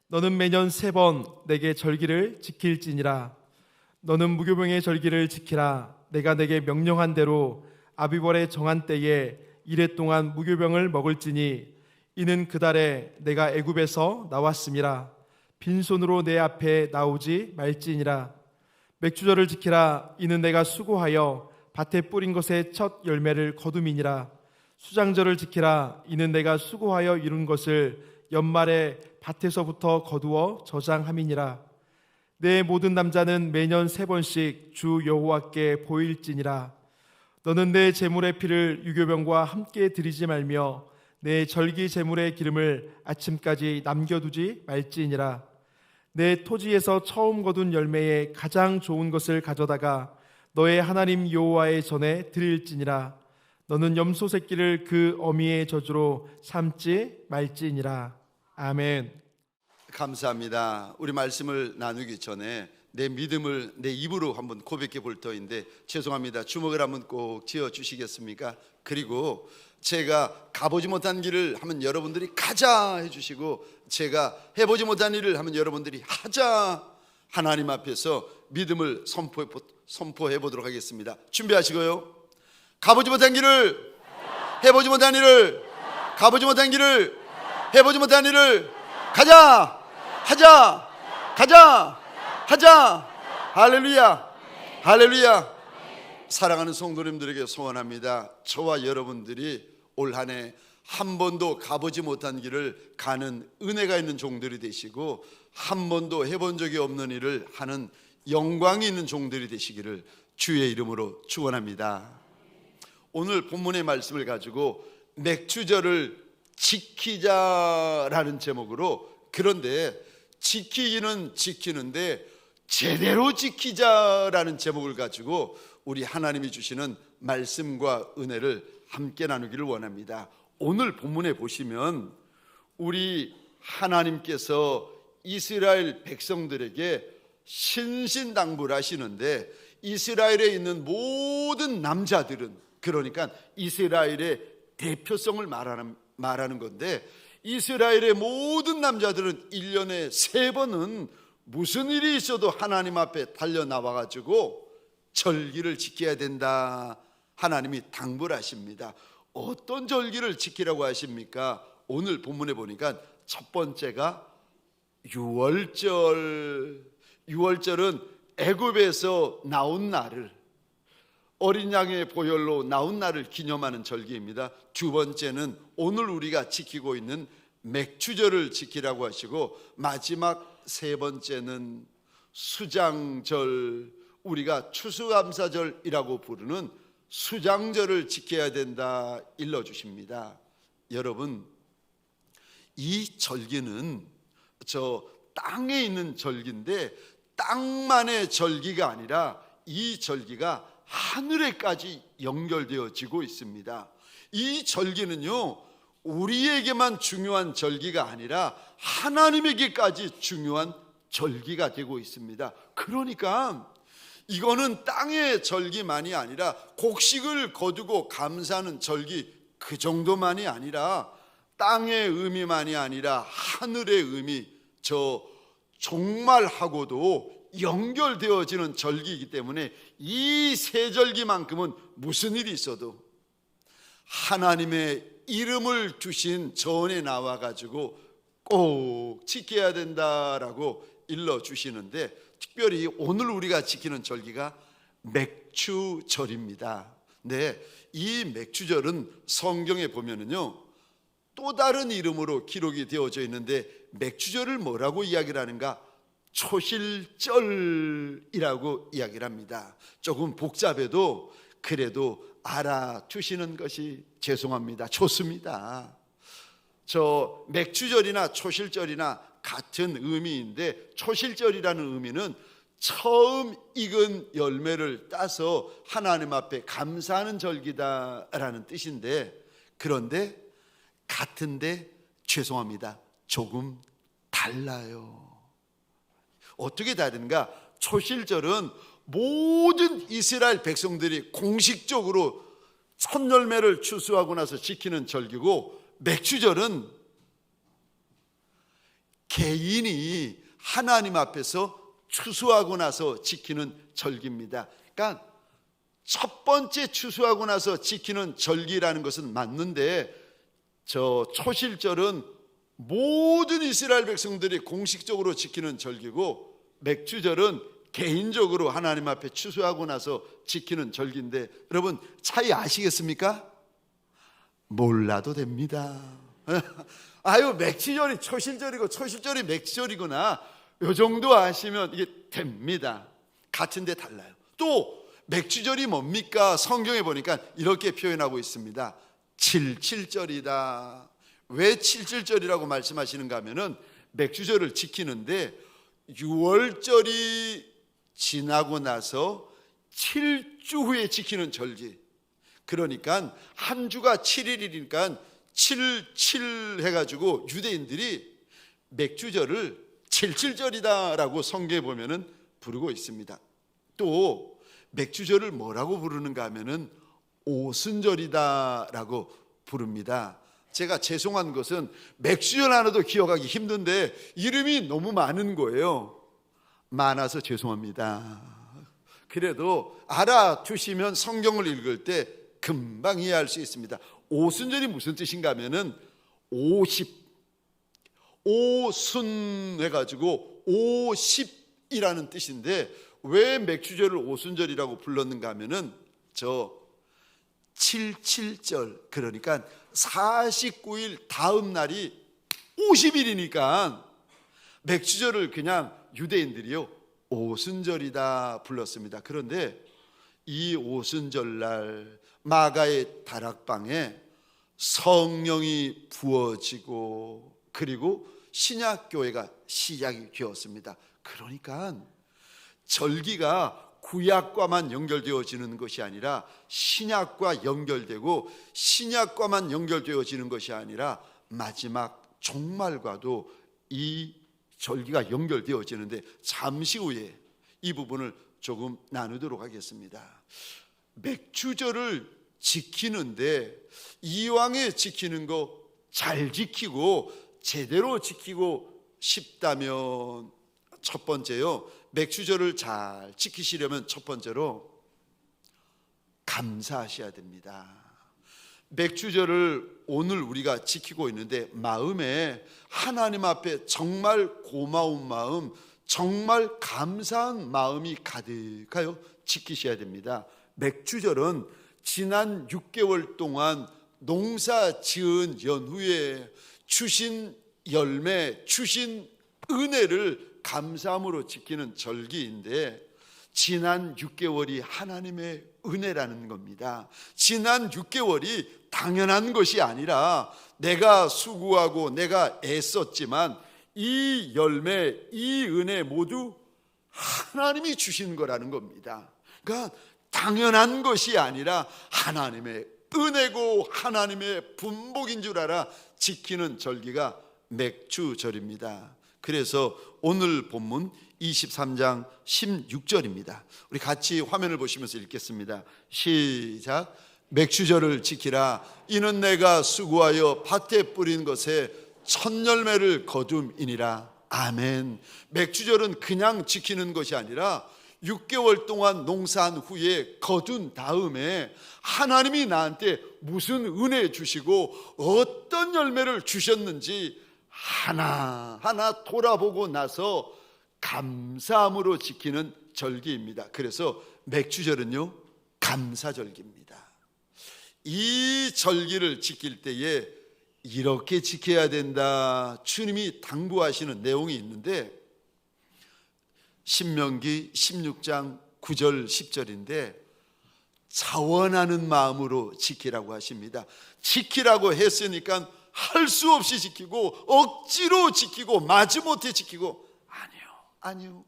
너는 매년 3번 내게 절기를 지킬지니라. 너는 무교병의 절기를 지키라. 내가 내게 명령한 대로 아비벌의 정한 때에 이레 동안 무교병을 먹을지니 이는 그달에 내가 애굽에서 나왔음이라. 빈손으로 내 앞에 나오지 말지니라. 맥주절을 지키라. 이는 내가 수고하여 밭에 뿌린 것의 첫 열매를 거둠이니라. 수장절을 지키라. 이는 내가 수고하여 이룬 것을 연말에 밭에서부터 거두어 저장함이니라. 내 모든 남자는 매년 3번씩 주 여호와께 보일지니라. 너는 내 제물의 피를 유교병과 함께 드리지 말며 내 절기 제물의 기름을 아침까지 남겨두지 말지니라. 내 토지에서 처음 거둔 열매의 가장 좋은 것을 가져다가 너의 하나님 여호와의 전에 드릴지니라. 너는 염소 새끼를 그 어미의 저주로 삼지 말지니라. 아멘. 감사합니다. 우리 말씀을 나누기 전에 내 믿음을 내 입으로 한번 고백해 볼 터인데, 죄송합니다. 주먹을 한번 꼭 쥐어 주시겠습니까? 그리고 제가 가보지 못한 길을 하면 여러분들이 가자 해주시고, 제가 해보지 못한 일을 하면 여러분들이 하자, 하나님 앞에서 믿음을 선포해 보도록 하겠습니다. 준비하시고요. 가보지 못한 길을, 해보지 못한 일을, 가보지 못한 길을, 해보지 못한 일을 가자, 하자, 가자, 하자. 할렐루야, 할렐루야. 사랑하는 성도님들에게 소원합니다. 저와 여러분들이 올 한 해 한 번도 가보지 못한 길을 가는 은혜가 있는 종들이 되시고, 한 번도 해본 적이 없는 일을 하는 영광이 있는 종들이 되시기를 주의 이름으로 축원합니다. 오늘 본문의 말씀을 가지고 맥주절을 지키자라는 제목으로, 그런데 지키기는 지키는데 제대로 지키자라는 제목을 가지고 우리 하나님이 주시는 말씀과 은혜를 함께 나누기를 원합니다. 오늘 본문에 보시면 우리 하나님께서 이스라엘 백성들에게 신신당부를 하시는데, 이스라엘에 있는 모든 남자들은, 그러니까 이스라엘의 대표성을 말하는 건데, 이스라엘의 모든 남자들은 1년에 3번은 무슨 일이 있어도 하나님 앞에 달려나와가지고 절기를 지켜야 된다, 하나님이 당부를 하십니다. 어떤 절기를 지키라고 하십니까? 오늘 본문에 보니까 첫 번째가 유월절. 유월절은 애굽에서 나온 날을, 어린 양의 보혈로 나온 날을 기념하는 절기입니다. 두 번째는 오늘 우리가 지키고 있는 맥주절을 지키라고 하시고, 마지막 3번째는 수장절, 우리가 추수감사절이라고 부르는 수장절을 지켜야 된다 일러주십니다. 여러분, 이 절기는 저 땅에 있는 절기인데, 땅만의 절기가 아니라 이 절기가 하늘에까지 연결되어지고 있습니다. 이 절기는요, 우리에게만 중요한 절기가 아니라 하나님에게까지 중요한 절기가 되고 있습니다. 그러니까 이거는 땅의 절기만이 아니라, 곡식을 거두고 감사하는 절기 그 정도만이 아니라, 땅의 의미만이 아니라 하늘의 의미, 저 종말하고도 연결되어지는 절기이기 때문에 이 3절기만큼은 무슨 일이 있어도 하나님의 이름을 두신 전에 나와가지고 꼭 지켜야 된다라고 일러주시는데, 특별히 오늘 우리가 지키는 절기가 맥주절입니다. 네, 이 맥주절은 성경에 보면은요, 또 다른 이름으로 기록이 되어져 있는데, 맥주절을 뭐라고 이야기를 하는가? 초실절이라고 이야기를 합니다. 조금 복잡해도 그래도 알아두시는 것이 죄송합니다. 좋습니다. 저 맥주절이나 초실절이나 같은 의미인데, 초실절이라는 의미는 처음 익은 열매를 따서 하나님 앞에 감사하는 절기다라는 뜻인데, 그런데 같은데 죄송합니다, 조금 달라요. 어떻게 다른가? 초실절은 모든 이스라엘 백성들이 공식적으로 첫 열매를 추수하고 나서 지키는 절기고, 맥주절은 개인이 하나님 앞에서 추수하고 나서 지키는 절기입니다. 그러니까 첫 번째 추수하고 나서 지키는 절기라는 것은 맞는데, 저 초실절은 모든 이스라엘 백성들이 공식적으로 지키는 절기고, 맥주절은 개인적으로 하나님 앞에 추수하고 나서 지키는 절기인데, 여러분 차이 아시겠습니까? 몰라도 됩니다. 아유, 맥주절이 초실절이고 초실절이 맥주절이구나, 요 정도 아시면 이게 됩니다. 같은데 달라요. 또 맥주절이 뭡니까? 성경에 보니까 이렇게 표현하고 있습니다. 칠칠절이다. 왜 칠칠절이라고 말씀하시는가 하면은, 맥주절을 지키는데 6월절이 지나고 나서 7주 후에 지키는 절기. 그러니까 한 주가 7일이니까 77 해가지고 유대인들이 맥주절을 칠칠절이다라고 성경에 보면은 부르고 있습니다. 또 맥주절을 뭐라고 부르는가 하면은 오순절이다라고 부릅니다. 제가 죄송한 것은 맥주절 하나도 기억하기 힘든데 이름이 너무 많은 거예요. 많아서 죄송합니다. 그래도 알아두시면 성경을 읽을 때 금방 이해할 수 있습니다. 오순절이 무슨 뜻인가 하면은 50, 오순 해가지고 50이라는 뜻인데, 왜 맥주절을 오순절이라고 불렀는가 하면은 저 77절, 그러니까 49일 다음 날이 50일이니까 맥주절을 그냥 유대인들이요 오순절이다 불렀습니다. 그런데 이 오순절날 마가의 다락방에 성령이 부어지고, 그리고 신약교회가 시작이 되었습니다. 그러니까 절기가 구약과만 연결되어지는 것이 아니라 신약과 연결되고, 신약과만 연결되어지는 것이 아니라 마지막 종말과도 이 절기가 연결되어지는데, 잠시 후에 이 부분을 조금 나누도록 하겠습니다. 맥주절을 지키는데 이왕에 지키는 거 잘 지키고 제대로 지키고 싶다면, 첫 번째요, 맥주절을 잘 지키시려면 첫 번째로 감사하셔야 됩니다. 맥주절을 오늘 우리가 지키고 있는데 마음에 하나님 앞에 정말 고마운 마음, 정말 감사한 마음이 가득하여 지키셔야 됩니다. 맥주절은 지난 6개월 동안 농사 지은 연후에 주신 열매, 주신 은혜를 감사함으로 지키는 절기인데, 지난 6개월이 하나님의 은혜라는 겁니다. 지난 6개월이 당연한 것이 아니라 내가 수고하고 내가 애썼지만 이 열매, 이 은혜 모두 하나님이 주신 거라는 겁니다. 그러니까 당연한 것이 아니라 하나님의 은혜고 하나님의 분복인 줄 알아 지키는 절기가 맥주절입니다. 그래서 오늘 본문 23장 16절입니다. 우리 같이 화면을 보시면서 읽겠습니다. 시작. 맥주절을 지키라. 이는 내가 수고하여 밭에 뿌린 것에 첫 열매를 거둠이니라. 아멘. 맥주절은 그냥 지키는 것이 아니라 6개월 동안 농사한 후에 거둔 다음에 하나님이 나한테 무슨 은혜 주시고 어떤 열매를 주셨는지 하나하나 돌아보고 나서 감사함으로 지키는 절기입니다. 그래서 맥주절은요, 감사절기입니다. 이 절기를 지킬 때에 이렇게 지켜야 된다, 주님이 당부하시는 내용이 있는데, 신명기 16장 9절 10절인데 자원하는 마음으로 지키라고 하십니다. 지키라고 했으니까 할 수 없이 지키고 억지로 지키고 마지못해 지키고, 아니요.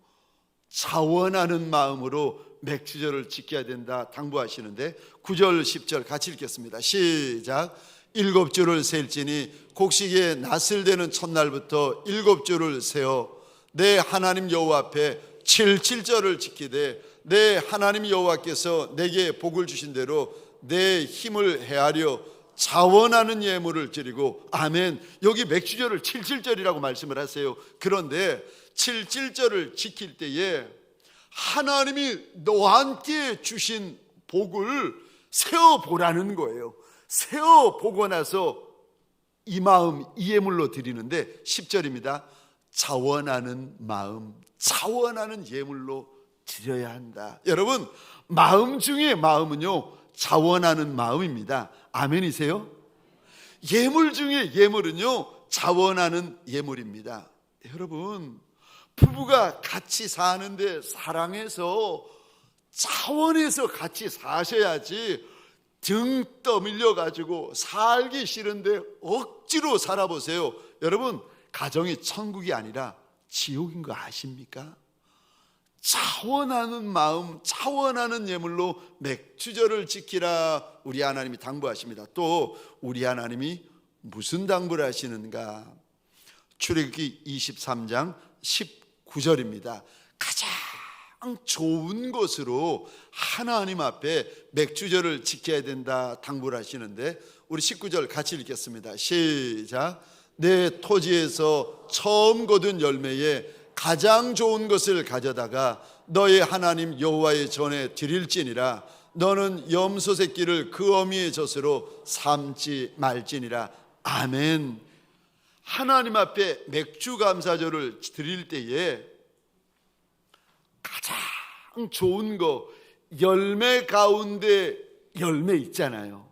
자원하는 마음으로 맥주절을 지켜야 된다 당부하시는데, 9절 10절 같이 읽겠습니다. 시작. 7주를 셀지니 곡식에 낫을 되는 첫날부터 7주를 세어 내 하나님 여호와 앞에 7절을 지키되 내 하나님 여호와께서 내게 복을 주신 대로 내 힘을 헤아려 자원하는 예물을 드리고, 아멘. 여기 맥주절을 77절이라고 말씀을 하세요. 그런데 77절을 지킬 때에 하나님이 너한테 주신 복을 세어보라는 거예요. 세어보고 나서 이 마음, 이 예물로 드리는데 10절입니다. 자원하는 마음, 자원하는 예물로 드려야 한다. 여러분, 마음 중에 마음은요, 자원하는 마음입니다. 아멘이세요? 예물 중에 예물은요, 자원하는 예물입니다. 여러분, 부부가 같이 사는데 사랑해서 자원해서 같이 사셔야지, 등 떠밀려 가지고 살기 싫은데 억지로 살아보세요. 여러분, 가정이 천국이 아니라 지옥인 거 아십니까? 자원하는 마음, 자원하는 예물로 맥주절을 지키라 우리 하나님이 당부하십니다. 또 우리 하나님이 무슨 당부를 하시는가? 출애굽기 23장 19절입니다. 가장 좋은 것으로 하나님 앞에 맥주절을 지켜야 된다 당부를 하시는데, 우리 19절 같이 읽겠습니다. 시작. 내 토지에서 처음 거둔 열매에 가장 좋은 것을 가져다가 너의 하나님 여호와의 전에 드릴지니라. 너는 염소 새끼를 그 어미의 젖으로 삼지 말지니라. 아멘. 하나님 앞에 맥주 감사절을 드릴 때에 가장 좋은 거, 열매 가운데 열매 있잖아요.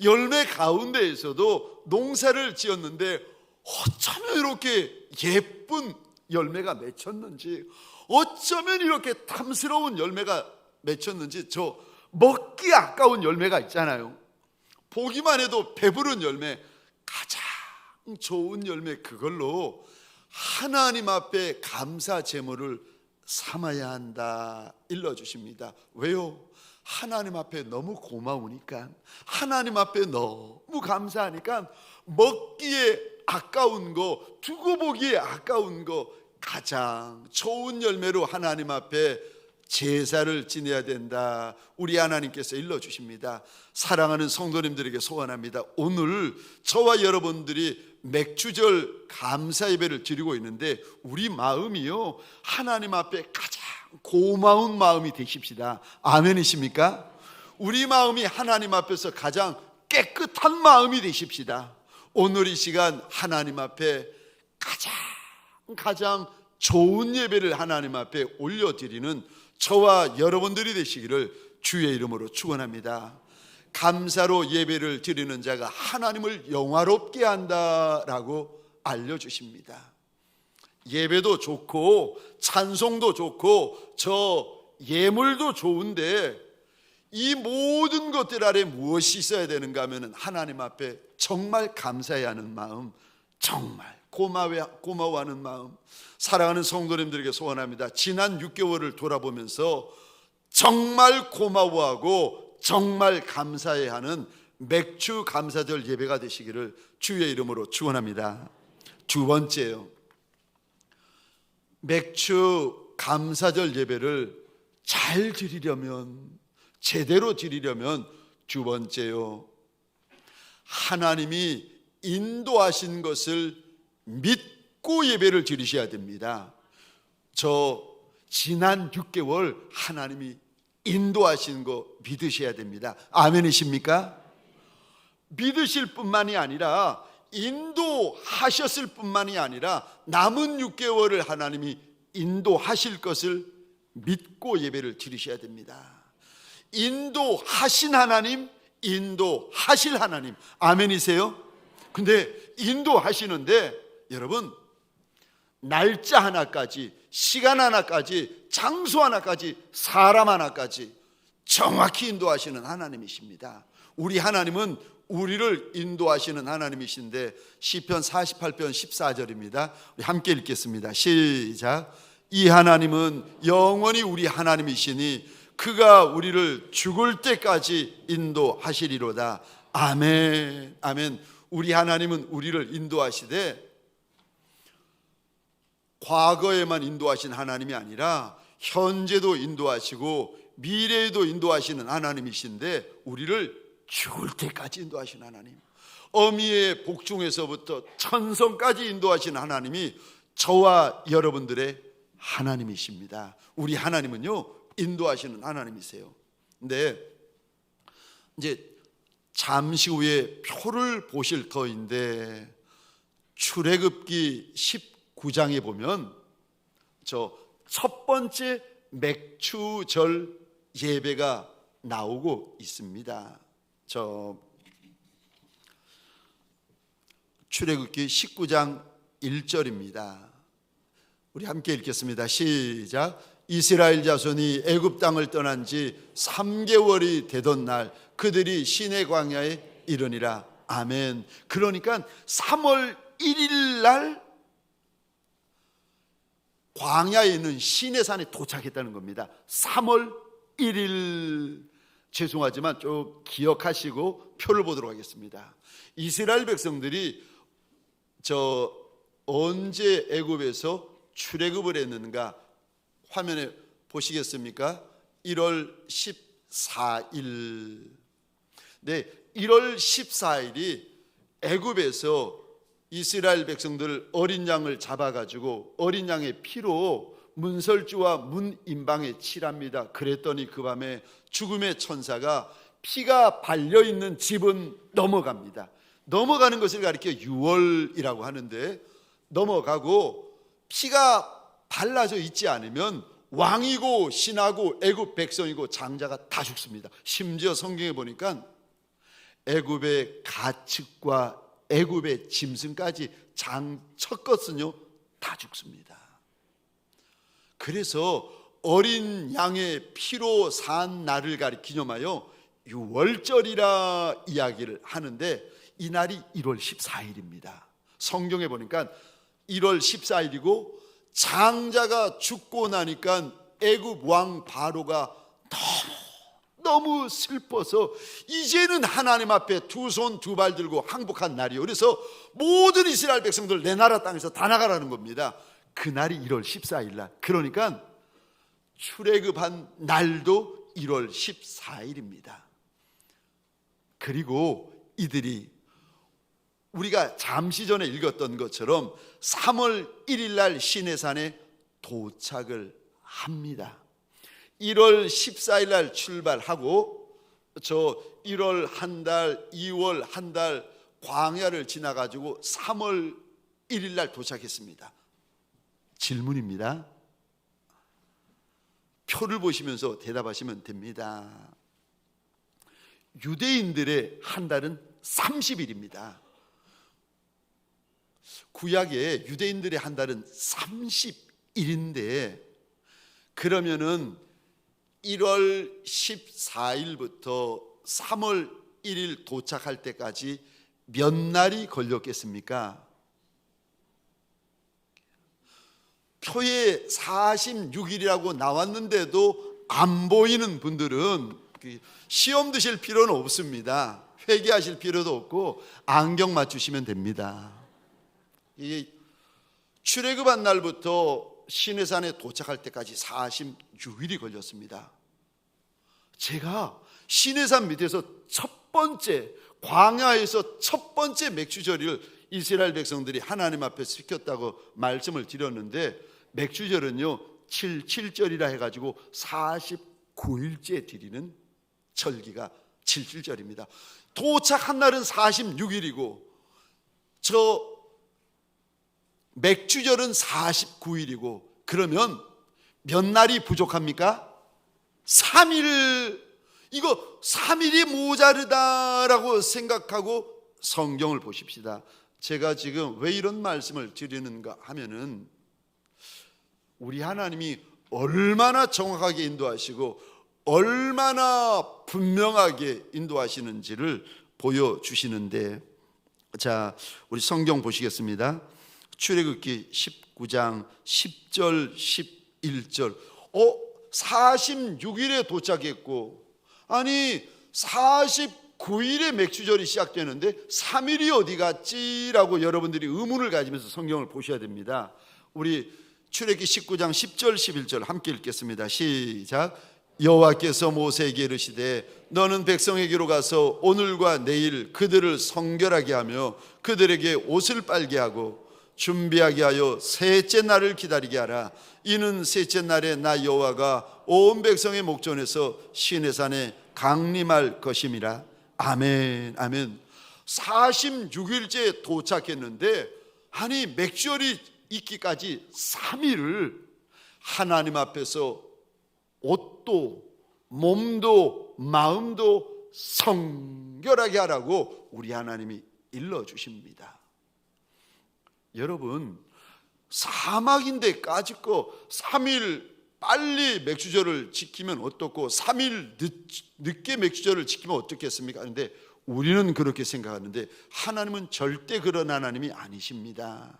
열매 가운데에서도 농사를 지었는데 어쩌면 이렇게 예쁜 열매가 맺혔는지, 어쩌면 이렇게 탐스러운 열매가 맺혔는지, 저 먹기 아까운 열매가 있잖아요. 보기만 해도 배부른 열매, 가장 좋은 열매, 그걸로 하나님 앞에 감사 제물을 삼아야 한다 일러주십니다. 왜요? 하나님 앞에 너무 고마우니까, 하나님 앞에 너무 감사하니까 먹기에 아까운 거, 두고 보기에 아까운 거, 가장 좋은 열매로 하나님 앞에 제사를 지내야 된다 우리 하나님께서 일러주십니다. 사랑하는 성도님들에게 소원합니다. 오늘 저와 여러분들이 맥주절 감사 예배를 드리고 있는데 우리 마음이요, 하나님 앞에 가장 고마운 마음이 되십시다. 아멘이십니까? 우리 마음이 하나님 앞에서 가장 깨끗한 마음이 되십시다. 오늘 이 시간 하나님 앞에 가장 좋은 예배를 하나님 앞에 올려드리는 저와 여러분들이 되시기를 주의 이름으로 축원합니다. 감사로 예배를 드리는 자가 하나님을 영화롭게 한다라고 알려주십니다. 예배도 좋고 찬송도 좋고 저 예물도 좋은데 이 모든 것들 아래 무엇이 있어야 되는가 하면 하나님 앞에 정말 감사해야 하는 마음, 정말 고마워하는 마음. 사랑하는 성도님들에게 소원합니다. 지난 6개월을 돌아보면서 정말 고마워하고 정말 감사해야 하는 맥주 감사절 예배가 되시기를 주의 이름으로 축원합니다. 두 번째요, 맥주 감사절 예배를 잘 드리려면, 제대로 드리려면 두 번째요, 하나님이 인도하신 것을 믿고 예배를 드리셔야 됩니다. 저 지난 6개월 하나님이 인도하신 거 믿으셔야 됩니다. 아멘이십니까? 믿으실 뿐만이 아니라 인도하셨을 뿐만이 아니라 남은 6개월을 하나님이 인도하실 것을 믿고 예배를 드리셔야 됩니다. 인도하신 하나님, 인도하실 하나님. 아멘이세요? 근데 인도하시는데 여러분, 날짜 하나까지, 시간 하나까지, 장소 하나까지, 사람 하나까지 정확히 인도하시는 하나님이십니다. 우리 하나님은 우리를 인도하시는 하나님이신데 시편 48편 14절입니다. 우리 함께 읽겠습니다. 시작. 이 하나님은 영원히 우리 하나님이시니 그가 우리를 죽을 때까지 인도하시리로다. 아멘. 아멘. 우리 하나님은 우리를 인도하시되 과거에만 인도하신 하나님이 아니라 현재도 인도하시고 미래에도 인도하시는 하나님이신데 우리를 죽을 때까지 인도하신 하나님. 어미의 복중에서부터 천성까지 인도하신 하나님이 저와 여러분들의 하나님이십니다. 우리 하나님은요, 인도하시는 하나님이세요. 근데 이제 잠시 후에 표를 보실 터인데 출애굽기 19장에 보면 저 첫 번째 맥추절 예배가 나오고 있습니다. 저 출애굽기 19장 1절입니다. 우리 함께 읽겠습니다. 시작. 이스라엘 자손이 애굽 땅을 떠난 지 3개월이 되던 날 그들이 시내 광야에 이르니라. 아멘. 그러니까 3월 1일 날 광야에 있는 시내산에 도착했다는 겁니다. 3월 1일. 죄송하지만 좀 기억하시고 표를 보도록 하겠습니다. 이스라엘 백성들이 언제 애굽에서 출애굽을 했는가 화면에 보시겠습니까? 1월 14일. 네, 1월 14일이 애굽에서 이스라엘 백성들 어린 양을 잡아가지고 어린 양의 피로 문설주와 문인방에 칠합니다. 그랬더니 그 밤에 죽음의 천사가 피가 발려있는 집은 넘어갑니다. 넘어가는 것을 가리켜 유월이라고 하는데, 넘어가고 피가 발라져 있지 않으면 왕이고 신하고 애굽 백성이고 장자가 다 죽습니다. 심지어 성경에 보니까 애굽의 가축과 애굽의 짐승까지 첫 것은요 다 죽습니다. 그래서 어린 양의 피로 산 날을 기념하여 유월절이라 이야기를 하는데, 이 날이 1월 14일입니다. 성경에 보니까 1월 14일이고 장자가 죽고 나니까 애굽 왕 바로가 너무 슬퍼서 이제는 하나님 앞에 두 손 두 발 들고 항복한 날이에요. 그래서 모든 이스라엘 백성들 내 나라 땅에서 다 나가라는 겁니다. 그날이 1월 14일 날. 그러니까 출애굽한 날도 1월 14일입니다. 그리고 이들이 우리가 잠시 전에 읽었던 것처럼 3월 1일 날 시내산에 도착을 합니다. 1월 14일 날 출발하고 1월 한 달, 2월 한 달 광야를 지나가지고 3월 1일 날 도착했습니다. 질문입니다. 표를 보시면서 대답하시면 됩니다. 유대인들의 한 달은 30일입니다. 구약에 유대인들의 한 달은 30일인데, 그러면은 1월 14일부터 3월 1일 도착할 때까지 몇 날이 걸렸겠습니까? 표에 46일이라고 나왔는데도 안 보이는 분들은 시험 드실 필요는 없습니다. 회개하실 필요도 없고 안경 맞추시면 됩니다. 이 출애굽한 날부터 시내산에 도착할 때까지 46일이 걸렸습니다. 제가 시내산 밑에서 첫 번째, 광야에서 첫 번째 맥주절을 이스라엘 백성들이 하나님 앞에 지켰다고 말씀을 드렸는데, 맥주절은요 7절이라 해가지고 49일째 드리는 절기가 7절입니다. 도착한 날은 46일이고 맥주절은 49일이고, 그러면 몇 날이 부족합니까? 3일. 이거 3일이 모자르다라고 생각하고 성경을 보십시다. 제가 지금 왜 이런 말씀을 드리는가 하면은, 우리 하나님이 얼마나 정확하게 인도하시고 얼마나 분명하게 인도하시는지를 보여주시는데, 자, 우리 성경 보시겠습니다. 출애굽기 19장 10절 11절. 46일에 도착했고, 아니 49일에 맥주절이 시작되는데 3일이 어디 갔지라고 여러분들이 의문을 가지면서 성경을 보셔야 됩니다. 우리 출애굽기 19장 10절 11절 함께 읽겠습니다. 시작. 여호와께서 모세에게 이르시되 너는 백성에게로 가서 오늘과 내일 그들을 성결하게 하며 그들에게 옷을 빨게 하고 준비하게 하여 셋째 날을 기다리게 하라. 이는 셋째 날에 나 여호와가 온 백성의 목전에서 시내산에 강림할 것임이라. 아멘. 아멘. 46일째 도착했는데 아니 맥주절이 있기까지 3일을 하나님 앞에서 옷도 몸도 마음도 성결하게 하라고 우리 하나님이 일러주십니다. 여러분, 사막인데 까짓 거 3일 빨리 맥주절을 지키면 어떻고 3일 늦게 맥주절을 지키면 어떻겠습니까? 그런데 우리는 그렇게 생각하는데 하나님은 절대 그런 하나님이 아니십니다.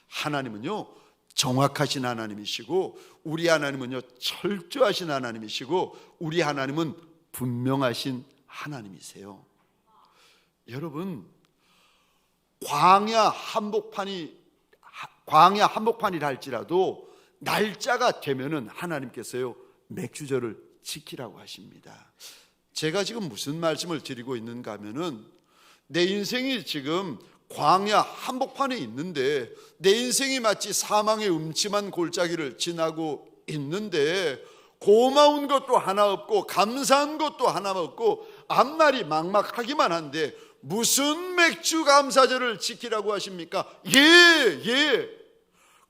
하나님은요 정확하신 하나님이시고 우리 하나님은요 철저하신 하나님이시고 우리 하나님은 분명하신 하나님이세요. 여러분, 광야 한복판이라 할지라도 날짜가 되면은 하나님께서요 맥주절을 지키라고 하십니다. 제가 지금 무슨 말씀을 드리고 있는가 하면은 내 인생이 지금 광야 한복판에 있는데 내 인생이 마치 사망의 음침한 골짜기를 지나고 있는데 고마운 것도 하나 없고 감사한 것도 하나 없고 앞날이 막막하기만 한데 무슨 맥주 감사절을 지키라고 하십니까? 예.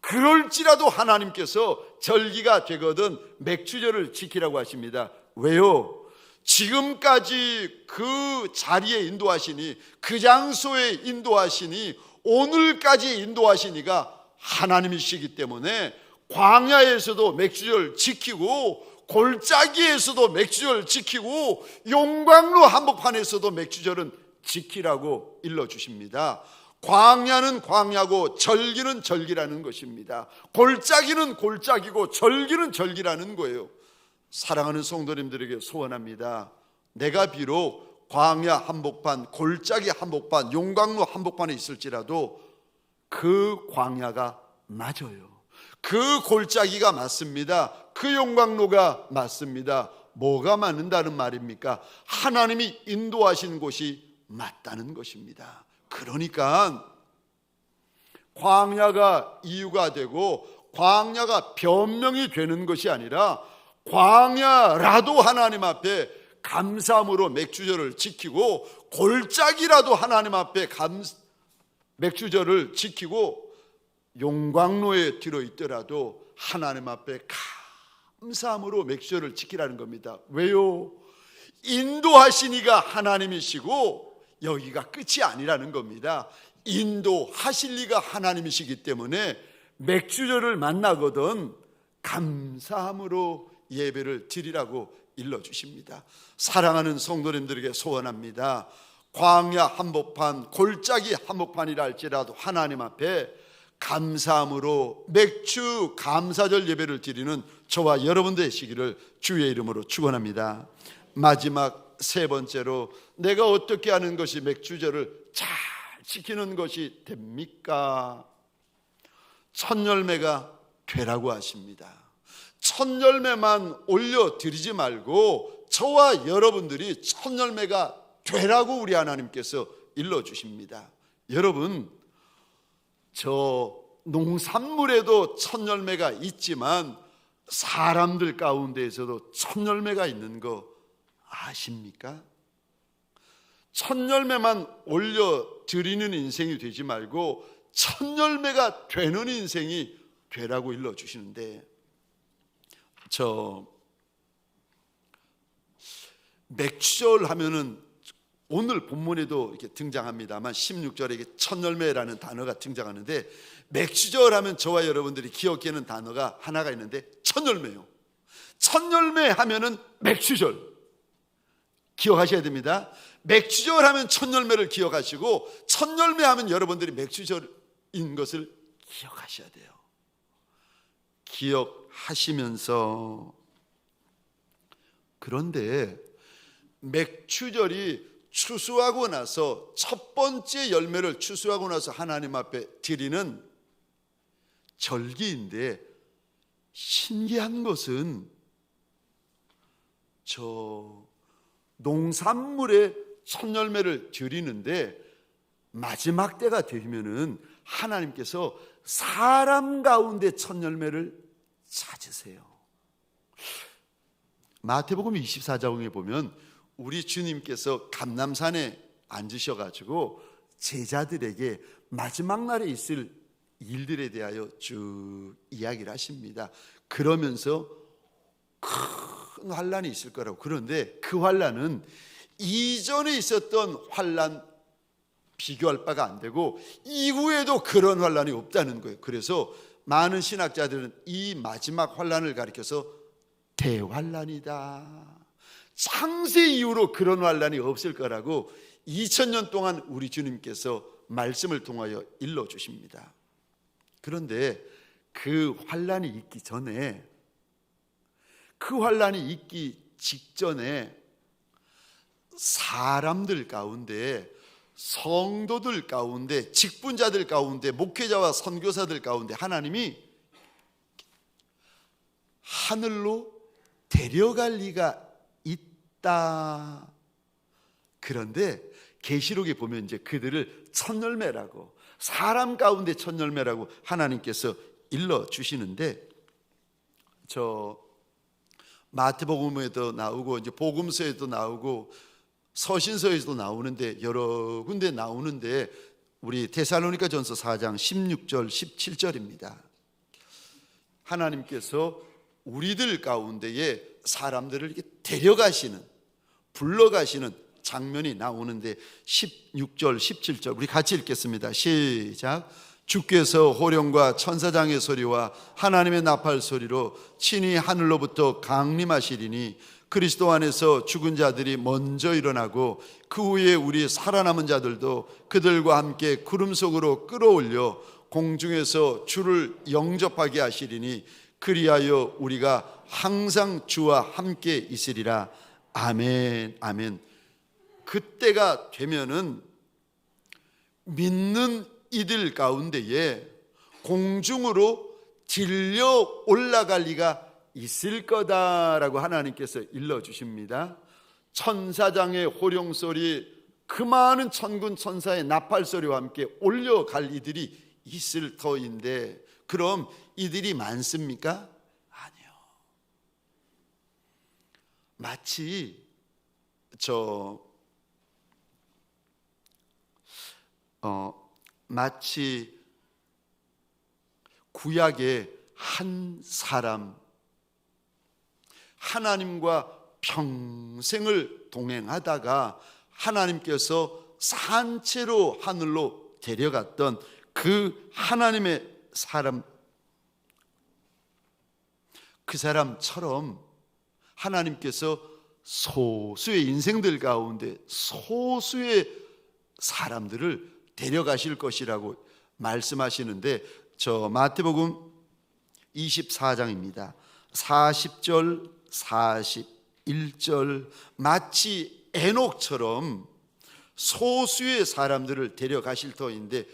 그럴지라도 하나님께서 절기가 되거든 맥주절을 지키라고 하십니다. 왜요? 지금까지 그 자리에 인도하시니 그 장소에 인도하시니 오늘까지 인도하시니가 하나님이시기 때문에 광야에서도 맥주절 지키고 골짜기에서도 맥주절 지키고 용광로 한복판에서도 맥주절은 지키라고 일러주십니다. 광야는 광야고 절기는 절기라는 것입니다. 골짜기는 골짜기고 절기는 절기라는 거예요. 사랑하는 성도님들에게 소원합니다. 내가 비록 광야 한복판, 골짜기 한복판, 용광로 한복판에 있을지라도 그 광야가 맞아요. 그 골짜기가 맞습니다. 그 용광로가 맞습니다. 뭐가 맞는다는 말입니까? 하나님이 인도하신 곳이 맞다는 것입니다. 그러니까 광야가 이유가 되고 광야가 변명이 되는 것이 아니라 광야라도 하나님 앞에 감사함으로 맥주절을 지키고 골짜기라도 하나님 앞에 맥주절을 지키고 용광로에 들어있더라도 하나님 앞에 감사함으로 맥주절을 지키라는 겁니다. 왜요? 인도하시니가 하나님이시고 여기가 끝이 아니라는 겁니다. 인도하실 리가 하나님이시기 때문에 맥주절을 만나거든 감사함으로 예배를 드리라고 일러주십니다. 사랑하는 성도님들에게 소원합니다. 광야 한복판, 골짜기 한복판이라 할지라도 하나님 앞에 감사함으로 맥주 감사절 예배를 드리는 저와 여러분 되시기를 주의 이름으로 축원합니다. 마지막 세 번째로 내가 어떻게 하는 것이 맥주절을 잘 지키는 것이 됩니까? 첫 열매가 되라고 하십니다. 첫 열매만 올려드리지 말고 저와 여러분들이 첫 열매가 되라고 우리 하나님께서 일러주십니다. 여러분, 저 농산물에도 첫 열매가 있지만 사람들 가운데에서도 첫 열매가 있는 거 아십니까? 첫 열매만 올려드리는 인생이 되지 말고 첫 열매가 되는 인생이 되라고 일러주시는데, 저 맥주절 하면은 오늘 본문에도 이렇게 등장합니다만 16절에 이게 첫 열매라는 단어가 등장하는데 맥주절 하면 저와 여러분들이 기억하는 단어가 하나가 있는데 첫 열매요. 첫 열매 하면은 맥주절 기억하셔야 됩니다. 맥주절 하면 첫 열매를 기억하시고 첫 열매 하면 여러분들이 맥주절인 것을 기억하셔야 돼요. 기억하시면서, 그런데 맥주절이 추수하고 나서 첫 번째 열매를 추수하고 나서 하나님 앞에 드리는 절기인데 신기한 것은 저 농산물의 첫 열매를 드리는데 마지막 때가 되면은 하나님께서 사람 가운데 첫 열매를 찾으세요. 마태복음 24장에 보면 우리 주님께서 감람산에 앉으셔가지고 제자들에게 마지막 날에 있을 일들에 대하여 쭉 이야기를 하십니다. 그러면서 큰 환란이 있을 거라고. 그런데 그 환란은 이전에 있었던 환란 비교할 바가 안 되고 이후에도 그런 환란이 없다는 거예요. 그래서 많은 신학자들은 이 마지막 환란을 가리켜서 대환란이다, 창세 이후로 그런 환란이 없을 거라고 2000년 동안 우리 주님께서 말씀을 통하여 일러주십니다. 그런데 그 환란이 있기 전에, 그 환란이 있기 직전에 사람들 가운데, 성도들 가운데, 직분자들 가운데, 목회자와 선교사들 가운데 하나님이 하늘로 데려갈 리가 있다. 그런데 계시록에 보면 이제 그들을 첫 열매라고, 사람 가운데 첫 열매라고 하나님께서 일러 주시는데, 저 마태복음에도 나오고 이제 복음서에도 나오고 서신서에도 나오는데 여러 군데 나오는데 우리 데살로니가전서 4장 16절 17절입니다. 하나님께서 우리들 가운데에 사람들을 이렇게 데려가시는, 불러가시는 장면이 나오는데 16절 17절 우리 같이 읽겠습니다. 시작. 주께서 호령과 천사장의 소리와 하나님의 나팔 소리로 친히 하늘로부터 강림하시리니 그리스도 안에서 죽은 자들이 먼저 일어나고 그 후에 우리 살아남은 자들도 그들과 함께 구름 속으로 끌어올려 공중에서 주를 영접하게 하시리니 그리하여 우리가 항상 주와 함께 있으리라. 아멘. 아멘. 그때가 되면은 믿는 이들 가운데에 공중으로 들려 올라갈 리가 있을 거다라고 하나님께서 일러주십니다. 천사장의 호령소리, 그 많은 천군 천사의 나팔소리와 함께 올려갈 이들이 있을 터인데, 그럼 이들이 많습니까? 아니요. 마치 구약의 한 사람, 하나님과 평생을 동행하다가 하나님께서 산채로 하늘로 데려갔던 그 하나님의 사람, 그 사람처럼 하나님께서 소수의 인생들 가운데 소수의 사람들을 데려가실 것이라고 말씀하시는데, 저 마태복음 24장입니다. 40절 41절 마치 에녹처럼 소수의 사람들을 데려가실 터인데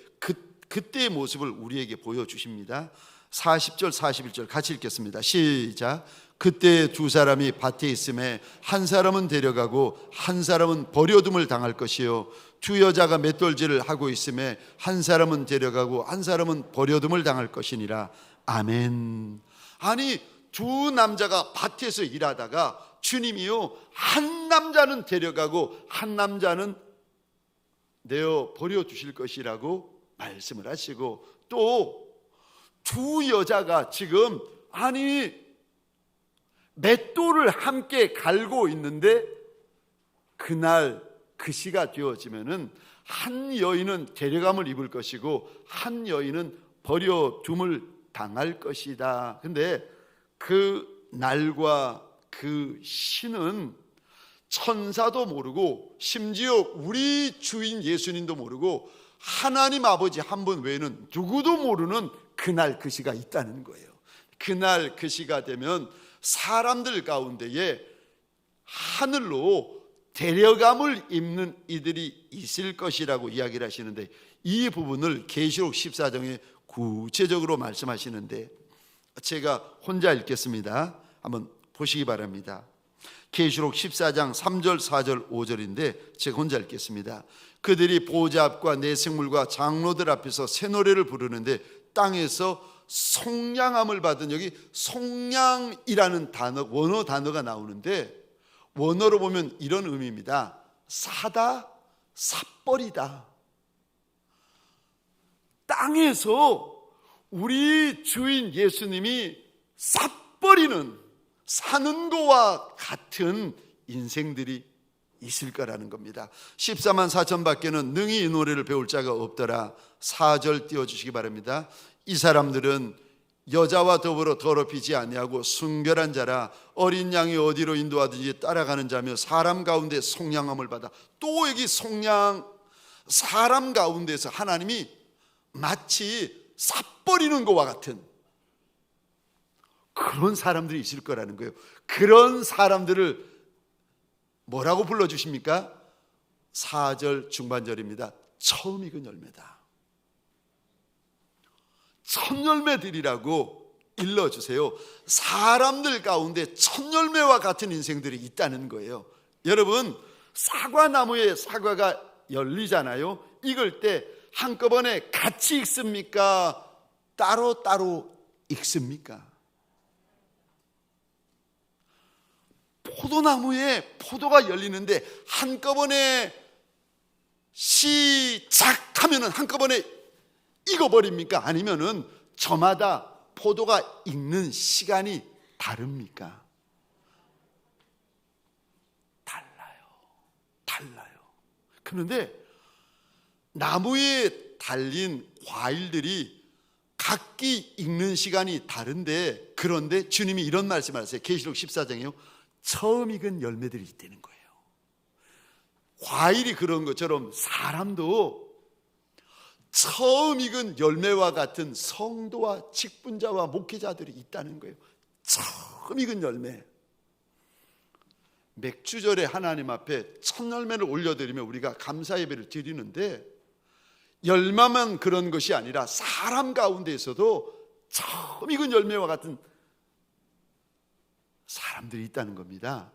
그때의 모습을 우리에게 보여주십니다. 40절 41절 같이 읽겠습니다. 시작. 그때 두 사람이 밭에 있음에 한 사람은 데려가고 한 사람은 버려둠을 당할 것이요 두 여자가 맷돌질을 하고 있음에 한 사람은 데려가고 한 사람은 버려둠을 당할 것이니라. 아멘. 아니, 두 남자가 밭에서 일하다가 주님이요, 한 남자는 데려가고 한 남자는 내어 버려주실 것이라고 말씀을 하시고, 또 두 여자가 지금 맷돌을 함께 갈고 있는데 그날 그 시가 되어지면은 한 여인은 데려감을 입을 것이고 한 여인은 버려둠을 당할 것이다. 근데 그 날과 그 시는 천사도 모르고 심지어 우리 주인 예수님도 모르고 하나님 아버지 한 분 외에는 누구도 모르는 그날 그 시가 있다는 거예요. 그날 그 시가 되면 사람들 가운데에 하늘로 데려감을 입는 이들이 있을 것이라고 이야기를 하시는데, 이 부분을 계시록 14장에 구체적으로 말씀하시는데 제가 혼자 읽겠습니다. 한번 보시기 바랍니다. 계시록 14장 3절 4절 5절인데 제가 혼자 읽겠습니다. 그들이 보좌 앞과 내 생물과 장로들 앞에서 새 노래를 부르는데 땅에서 속량함을 받은, 여기 속량이라는 단어, 원어 단어가 나오는데 원어로 보면 이런 의미입니다. 사다, 삿벌이다. 땅에서 우리 주인 예수님이 삿벌이는, 사는 거와 같은 인생들이 있을 거라는 겁니다. 14만 4천 밖에는 능히 이 노래를 배울 자가 없더라. 4절 띄워주시기 바랍니다. 이 사람들은 여자와 더불어 더럽히지 아니하고 순결한 자라. 어린 양이 어디로 인도하든지 따라가는 자며 사람 가운데 속량함을 받아. 또 여기 속량, 사람 가운데서 하나님이 마치 삿버리는 것과 같은 그런 사람들이 있을 거라는 거예요. 그런 사람들을 뭐라고 불러주십니까? 4절 중반절입니다. 처음 익은 열매다. 첫 열매들이라고 일러주세요. 사람들 가운데 첫 열매와 같은 인생들이 있다는 거예요. 여러분, 사과나무에 사과가 열리잖아요. 익을 때 한꺼번에 같이 익습니까? 따로따로 익습니까? 포도나무에 포도가 열리는데 한꺼번에 시작하면 한꺼번에 익어버립니까? 아니면은 저마다 포도가 익는 시간이 다릅니까? 달라요. 그런데 나무에 달린 과일들이 각기 익는 시간이 다른데, 그런데 주님이 이런 말씀을 하세요. 계시록 14장이요. 처음 익은 열매들이 있다는 거예요. 과일이 그런 것처럼 사람도 처음 익은 열매와 같은 성도와 직분자와 목회자들이 있다는 거예요. 처음 익은 열매. 맥주절에 하나님 앞에 첫 열매를 올려드리면 우리가 감사 예배를 드리는데, 열매만 그런 것이 아니라 사람 가운데에서도 처음 익은 열매와 같은 사람들이 있다는 겁니다.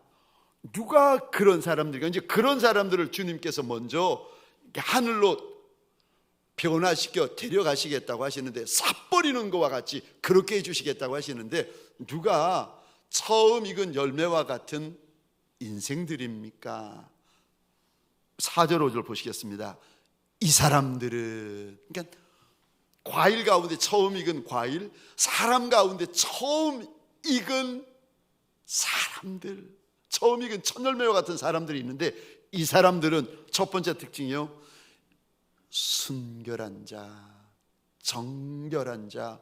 누가 그런 사람들인가? 이제 그런 사람들을 주님께서 먼저 하늘로 변화시켜 데려가시겠다고 하시는데, 삿버리는 것과 같이 그렇게 해주시겠다고 하시는데, 누가 처음 익은 열매와 같은 인생들입니까? 4절 5절 보시겠습니다. 이 사람들은, 그러니까 과일 가운데 처음 익은 과일, 사람 가운데 처음 익은 사람들, 처음 익은 첫 열매와 같은 사람들이 있는데, 이 사람들은 첫 번째 특징이요, 순결한 자, 정결한 자,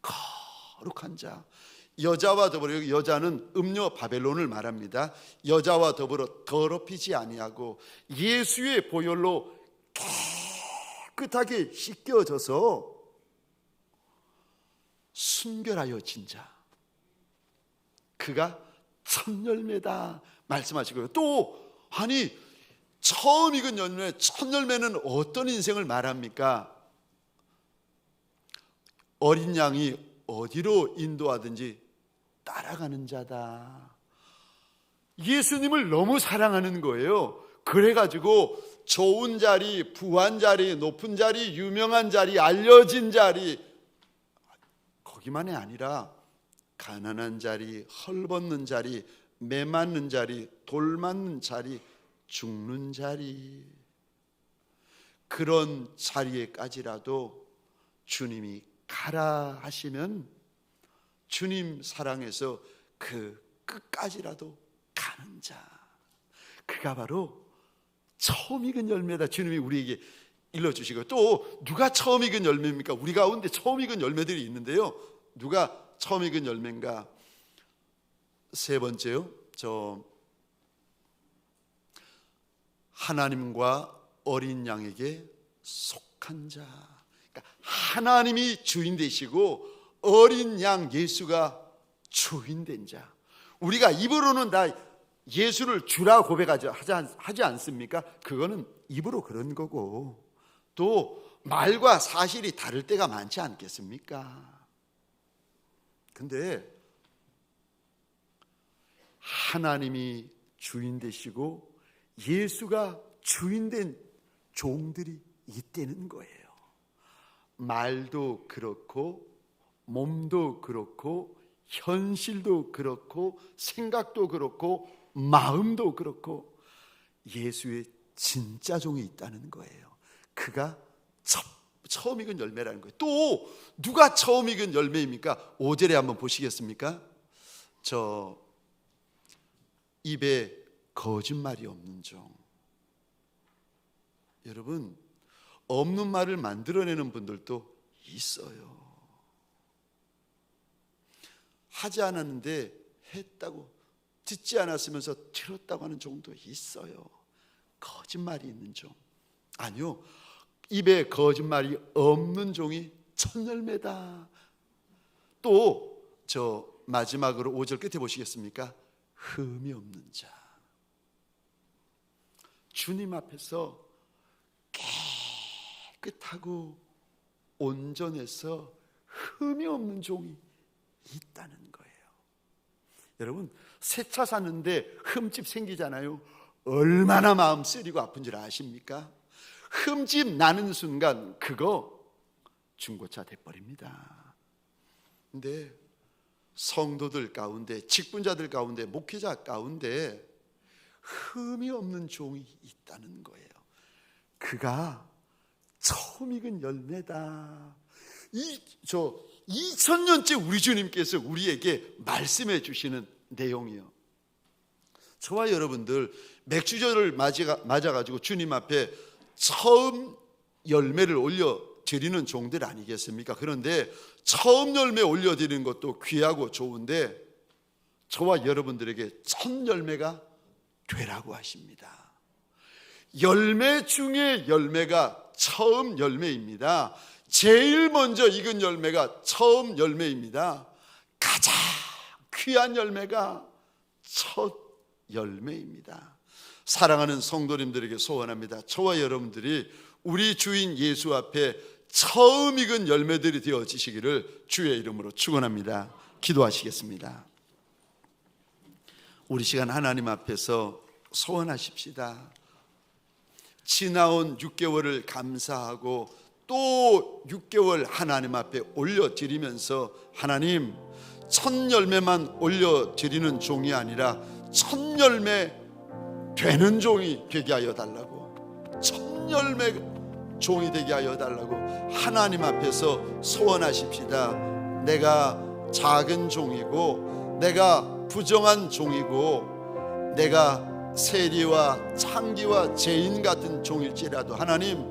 거룩한 자. 여자와 더불어, 여기 여자는 음녀 바벨론을 말합니다. 여자와 더불어 더럽히지 아니하고 예수의 보혈로 깨끗하게 씻겨져서 순결하여진 자, 그가 첫 열매다 말씀하시고요. 또 아니, 처음 익은 열매, 첫 열매는 어떤 인생을 말합니까? 어린 양이 어디로 인도하든지 따라가는 자다. 예수님을 너무 사랑하는 거예요. 그래가지고 좋은 자리, 부한 자리, 높은 자리, 유명한 자리, 알려진 자리, 거기만이 아니라 가난한 자리, 헐벗는 자리, 매 맞는 자리, 돌 맞는 자리, 죽는 자리, 그런 자리에까지라도 주님이 가라 하시면 주님 사랑해서 그 끝까지라도 가는 자, 그가 바로 처음 익은 열매다. 주님이 우리에게 일러주시고, 또 누가 처음 익은 열매입니까? 우리 가운데 처음 익은 열매들이 있는데요, 누가 처음 익은 열매인가? 세 번째요, 하나님과 어린 양에게 속한 자. 그러니까 하나님이 주인 되시고 어린 양 예수가 주인 된 자. 우리가 입으로는 다 예수를 주라 고백하지 않습니까? 그거는 입으로 그런 거고, 또 말과 사실이 다를 때가 많지 않겠습니까? 근데 하나님이 주인 되시고 예수가 주인 된 종들이 있다는 거예요. 말도 그렇고 몸도 그렇고 현실도 그렇고 생각도 그렇고 마음도 그렇고 예수의 진짜 종이 있다는 거예요. 그가 처음 익은 열매라는 거예요. 또 누가 처음 익은 열매입니까? 5절에 한번 보시겠습니까? 저 입에 거짓말이 없는 종. 여러분, 없는 말을 만들어내는 분들도 있어요. 하지 않았는데 했다고, 듣지 않았으면서 들었다고 하는 종도 있어요. 거짓말이 있는 종. 아니요, 입에 거짓말이 없는 종이 첫 열매다. 또 저 마지막으로 5절 끝에 보시겠습니까? 흠이 없는 자. 주님 앞에서 깨끗하고 온전해서 흠이 없는 종이 있다는 거예요. 여러분, 새 차 샀는데 흠집 생기잖아요. 얼마나 마음 쓰리고 아픈 줄 아십니까? 흠집 나는 순간 그거 중고차 돼버립니다. 근데 성도들 가운데, 직분자들 가운데, 목회자 가운데 흠이 없는 종이 있다는 거예요. 그가 처음 익은 열매다. 2000년째 우리 주님께서 우리에게 말씀해 주시는 내용이요. 저와 여러분들 맥주절을 맞아가지고 주님 앞에 처음 열매를 올려드리는 종들 아니겠습니까? 그런데 처음 열매 올려드리는 것도 귀하고 좋은데 저와 여러분들에게 첫 열매가 되라고 하십니다. 열매 중에 열매가 처음 열매입니다. 제일 먼저 익은 열매가 처음 열매입니다. 가장 귀한 열매가 첫 열매입니다. 사랑하는 성도님들에게 소원합니다. 저와 여러분들이 우리 주인 예수 앞에 처음 익은 열매들이 되어지시기를 주의 이름으로 축원합니다. 기도하시겠습니다. 우리 시간 하나님 앞에서 소원하십시다. 지나온 6개월을 감사하고 또 6개월 하나님 앞에 올려드리면서 하나님, 첫 열매만 올려드리는 종이 아니라 첫 열매 되는 종이 되게 하여 달라고, 첫 열매 종이 되게 하여 달라고 하나님 앞에서 소원하십시다. 내가 작은 종이고 내가 부정한 종이고 내가 세리와 창기와 죄인 같은 종일지라도 하나님,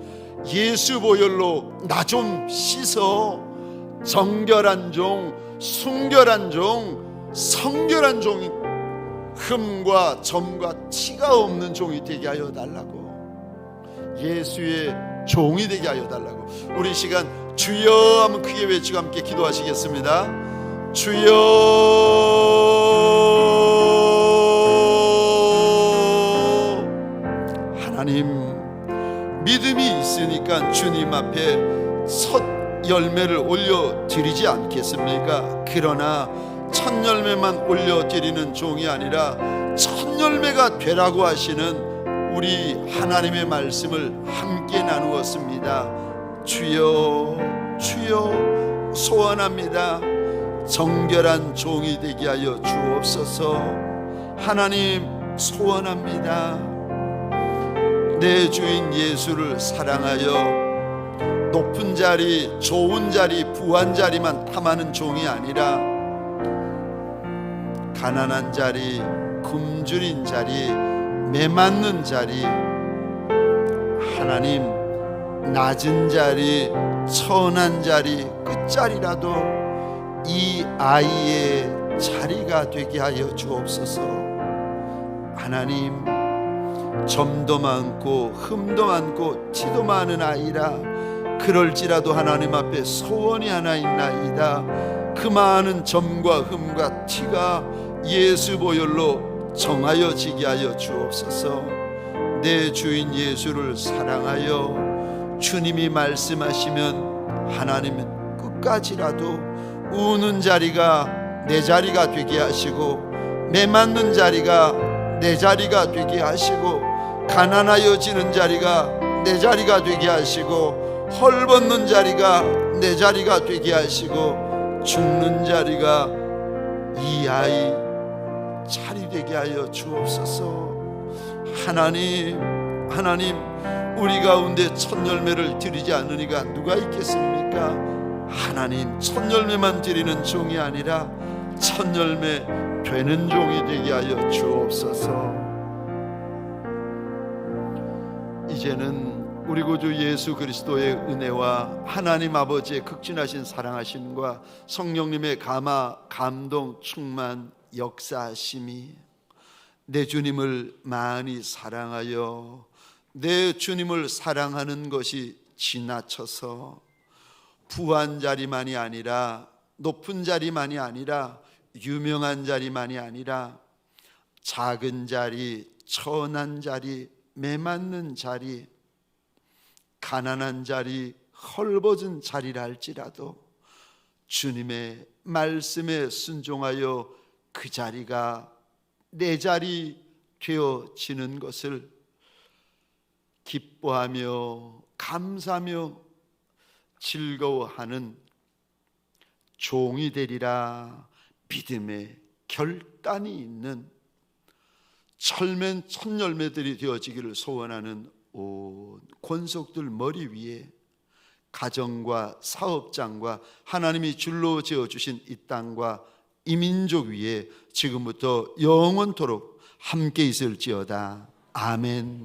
예수 보혈로 나 좀 씻어 정결한 종, 순결한 종, 성결한 종이, 흠과 점과 티가 없는 종이 되게 하여 달라고, 예수의 종이 되게 하여 달라고. 우리 시간 주여 한번 크게 외치고 함께 기도하시겠습니다. 주여, 하나님, 믿음이 있으니까 주님 앞에 첫 열매를 올려드리지 않겠습니까? 그러나 첫 열매만 올려드리는 종이 아니라 첫 열매가 되라고 하시는 우리 하나님의 말씀을 함께 나누었습니다. 주여, 주여, 소원합니다. 정결한 종이 되게 하여 주옵소서. 하나님, 소원합니다. 내 주인 예수를 사랑하여 높은 자리, 좋은 자리, 부한 자리만 탐하는 종이 아니라 가난한 자리, 굶주린 자리, 매맞는 자리, 하나님, 낮은 자리, 천한 자리, 끝자리라도 이 아이의 자리가 되게 하여 주옵소서. 하나님, 점도 많고 흠도 많고 티도 많은 아이라 그럴지라도 하나님 앞에 소원이 하나 있나이다. 그 많은 점과 흠과 티가 예수 보혈로 정하여지게 하여 주옵소서. 내 주인 예수를 사랑하여 주님이 말씀하시면 하나님은 끝까지라도 우는 자리가 내 자리가 되게 하시고 메맞는 자리가 내 자리가 되게 하시고, 가난하여지는 자리가 내 자리가 되게 하시고, 헐벗는 자리가 내 자리가 되게 하시고, 죽는 자리가 이 아이 자리 되게 하여 주옵소서. 하나님, 우리 가운데 첫 열매를 드리지 않으니까 누가 있겠습니까? 하나님, 첫 열매만 드리는 종이 아니라 첫 열매 되는 종이 되게 하여 주옵소서. 이제는 우리 구주 예수 그리스도의 은혜와 하나님 아버지의 극진하신 사랑하심과 성령님의 감동, 충만, 역사하심이 내 주님을 많이 사랑하여 내 주님을 사랑하는 것이 지나쳐서 부한 자리만이 아니라, 높은 자리만이 아니라, 유명한 자리만이 아니라, 작은 자리, 천한 자리, 매맞는 자리, 가난한 자리, 헐벗은 자리라 할지라도 주님의 말씀에 순종하여 그 자리가 내 자리 되어지는 것을 기뻐하며 감사하며 즐거워하는 종이 되리라 믿음의 결단이 있는 철맨 첫 열매들이 되어지기를 소원하는 온 권속들 머리 위에 가정과 사업장과 하나님이 줄로 지어주신 이 땅과 이 민족 위에 지금부터 영원토록 함께 있을지어다. 아멘.